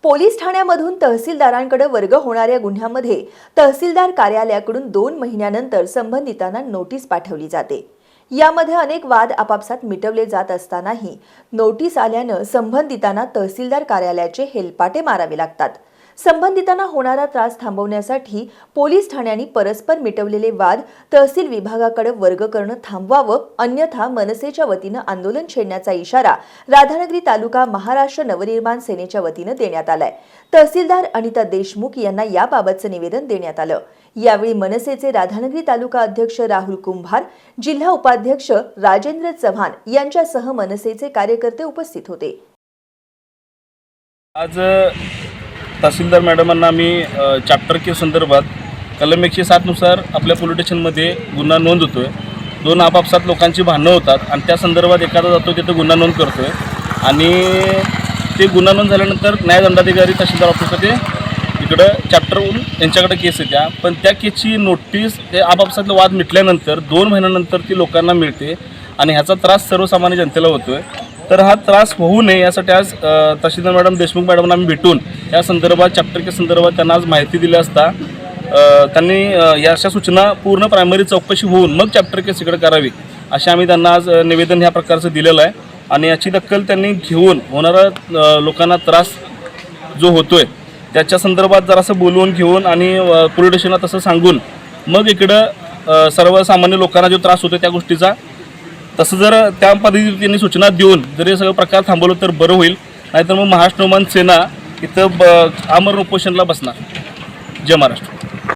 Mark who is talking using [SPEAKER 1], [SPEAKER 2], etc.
[SPEAKER 1] Police ठाण्यामधून तहसीलदारांकडे वर्ग होणाऱ्या गुन्ह्यामध्ये तहसीलदार कार्यालयाकडून 2 महिन्यानंतर संबंधितांना नोटीस पाठवली जाते। यामध्ये अनेक वाद आपापसात मिटवले जात असतानाही नोटीस आल्यानं संबंधितांना तहसीलदार कार्यालयाचे हेलपाटे मारावे लागतात। संबंधितांना होणारा त्रास थांबवण्यासाठी पोलीस ठाण्यांनी परस्पर मिटवलेले वाद तहसील विभागाकडे वर्ग करणं थांबवावं, अन्यथा मनसेच्या वतीनं आंदोलन छेडण्याचा इशारा राधानगरी तालुका महाराष्ट्र नवनिर्माण सेनेच्या वतीनं देण्यात आलाय। तहसीलदार अनिता देशमुख यांना याबाबतचं निवेदन देण्यात आलं। यावेळी मनसेचे राधानगरी तालुका अध्यक्ष राहुल कुंभार, जिल्हा उपाध्यक्ष राजेंद्र चव्हाण यांच्यासह मनसेचे कार्यकर्ते उपस्थित होते।
[SPEAKER 2] आज तहसीलदार मॅडमांना आम्ही चॅप्टर के संदर्भात कलम 107 नुसार आपल्या पोलीस स्टेशनमध्ये गुन्हा नोंद होतोय। 2 आपापसात लोकांची भांडणं होतात आणि त्या संदर्भात एखादा जातो तिथे गुन्हा नोंद करतोय आणि ते गुन्हा नोंद झाल्यानंतर न्यायदंडाधिकारी तहसीलदार ऑफिसमध्ये इकडं चॅप्टरहून त्यांच्याकडे केस येत्या, पण त्या केसची नोटीस ते आपापसातले वाद मिटल्यानंतर 2 महिन्यानंतर ती लोकांना मिळते आणि ह्याचा त्रास सर्वसामान्य जनतेला होतोय। तर हा त्रास होऊ नये यासाठी आज तहसीलदार मॅडम देशमुख मॅडमना आम्ही भेटून या संदर्भात चॅप्टर के संदर्भात त्यांना आज माहिती दिली असता त्यांनी या अशा सूचना पूर्ण प्रायमरी चौकशी होऊन मग चॅप्टर केस इकडे करावी असे आम्ही त्यांना आज निवेदन ह्या प्रकारचं दिलेलं आहे आणि याची दखल त्यांनी घेऊन होणारा लोकांना त्रास जो होतोय त्याच्या संदर्भात जरासं बोलवून घेऊन आणि पोलीस स्टेशनला तसं सांगून मग इकडं सर्वसामान्य लोकांना जो त्रास होतो त्या गोष्टीचा तसं जर त्या पद्धतीने त्यांनी सूचना देऊन जर हे सगळं प्रकार थांबवलं तर बरं होईल, नाहीतर मग महाराष्ट्र नवनिर्माण सेना इथं आमरण उपोषणाला बसणार। जय महाराष्ट्र।